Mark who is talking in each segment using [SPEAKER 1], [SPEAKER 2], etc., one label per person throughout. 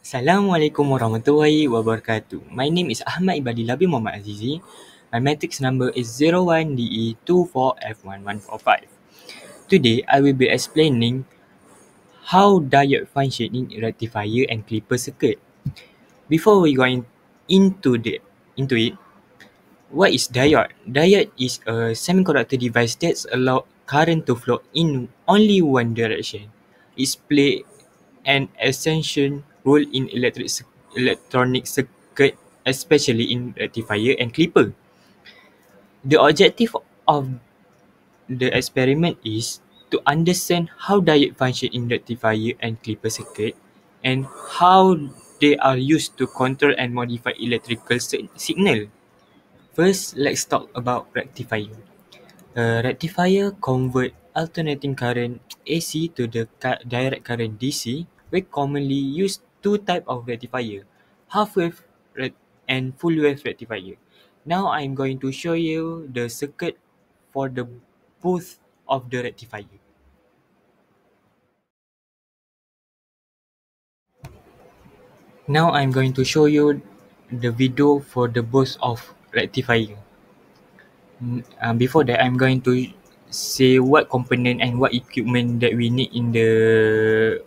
[SPEAKER 1] Assalamualaikum warahmatullahi wabarakatuh. My name is Ahmad Ibadillah bin Muhammad Azizi. My matrix number is 01DE24F1145. Today, I will be explaining how diode function in rectifier and clipper circuit. Before we go into it, what is diode? Diode is a semiconductor device that allows current to flow in only one direction. It plays an essential role in electronic circuit, especially in rectifier and clipper. The objective of the experiment is to understand how diode function in rectifier and clipper circuit and how they are used to control and modify electrical signal. First, let's talk about rectifier. A rectifier convert alternating current AC to the direct current DC. We commonly use two types of rectifier, half wave and full wave rectifier. Now I'm going to show you the circuit for the both of the rectifier. Now I'm going to show you the video for the both of rectifier. Before that, I'm going to say what component and what equipment that we need in the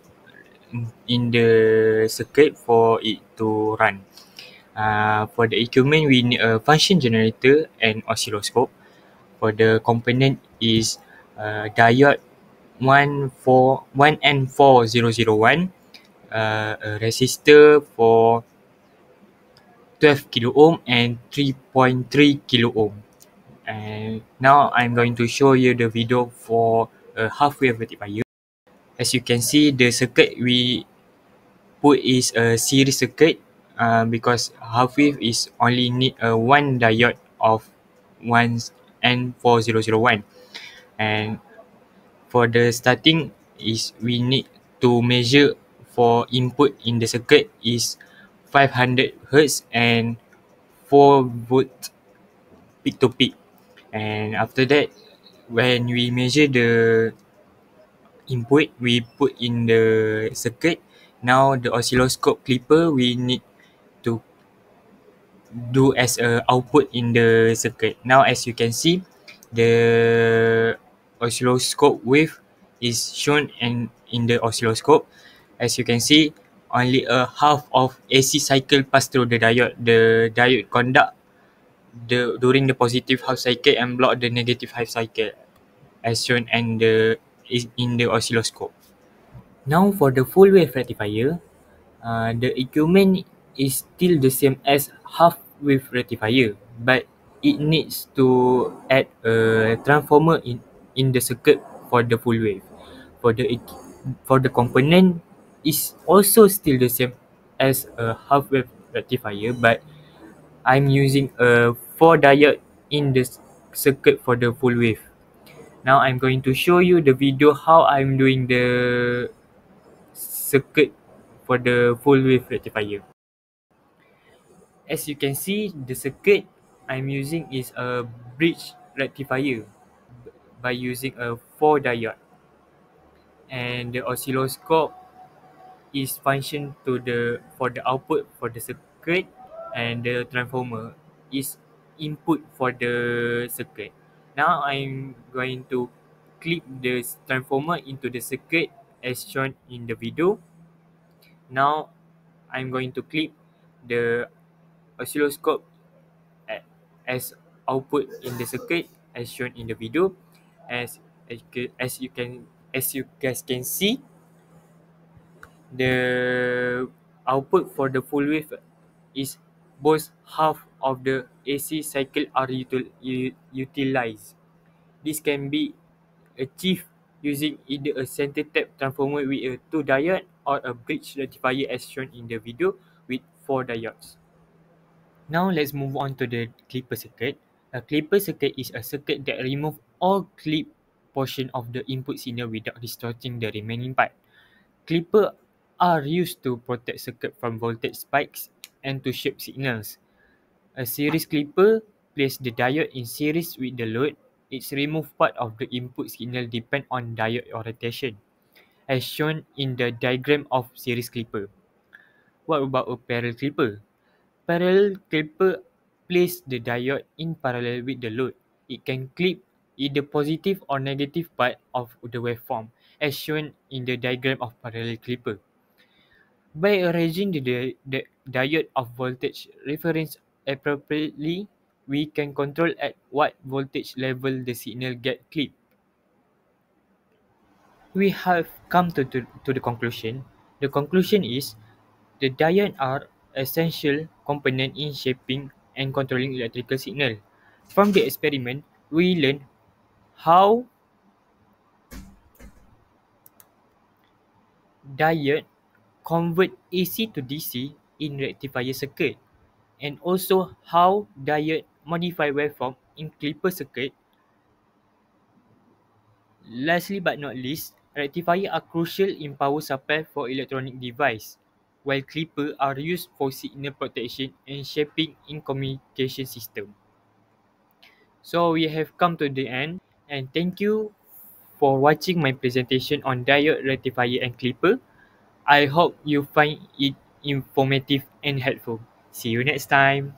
[SPEAKER 1] circuit for it to run. For the equipment, we need a function generator and oscilloscope. For the component is diode 1N4001, a resistor for 12 kilo ohm and 3.3 kilo ohm. And now I'm going to show you the video for a half wave rectifier. As you can see, the circuit we put is a series circuit because half wave is only need a one diode of 1N4001. And for the starting is we need to measure for input in the circuit is 500 Hz and 4 volt peak to peak. And after that, when we measure the input we put in the circuit, now the oscilloscope clipper we need to do as a output in the circuit. Now as you can see, the oscilloscope wave is shown in the oscilloscope. As you can see, only a half of AC cycle pass through the diode. The diode conduct during the positive half cycle and block the negative half cycle as shown in the oscilloscope. Now for the full wave rectifier, the equipment is still the same as half wave rectifier, but it needs to add a transformer in the circuit for the full wave. For the component is also still the same as a half wave rectifier, but I'm using a 4 diode in the circuit for the full wave. Now I'm going to show you the video how I'm doing the circuit for the full wave rectifier. As you can see, the circuit I'm using is a bridge rectifier by using a 4 diode, and the oscilloscope is function to the for the output for the circuit, and the transformer is input for the circuit. Now I'm going to clip the transformer into the circuit as shown in the video. Now I'm going to clip the oscilloscope as output in the circuit as shown in the video. As you guys can see, the output for the full wave is both half of the AC cycle are utilized. This can be achieved using either a center tap transformer with a 2 diode or a bridge rectifier as shown in the video with 4 diodes. Now let's move on to the clipper circuit. A clipper circuit is a circuit that removes all clip portion of the input signal without distorting the remaining part. Clippers are used to protect circuit from voltage spikes and to shape signals. A series clipper places the diode in series with the load. Its removed part of the input signal depends on diode orientation, as shown in the diagram of series clipper. What about a parallel clipper? Parallel clipper place the diode in parallel with the load. It can clip either positive or negative part of the waveform, as shown in the diagram of parallel clipper. By arranging the diode of voltage reference appropriately, we can control at what voltage level the signal get clipped. We have come to the conclusion. The conclusion is the diodes are essential component in shaping and controlling electrical signal. From the experiment, we learn how diode convert AC to DC in rectifier circuit, and also how diode modify waveform in clipper circuit. Lastly but not least, rectifier are crucial in power supply for electronic device, while clipper are used for signal protection and shaping in communication system. So we have come to the end, and thank you for watching my presentation on diode, rectifier and clipper. I hope you find it informative and helpful. See you next time.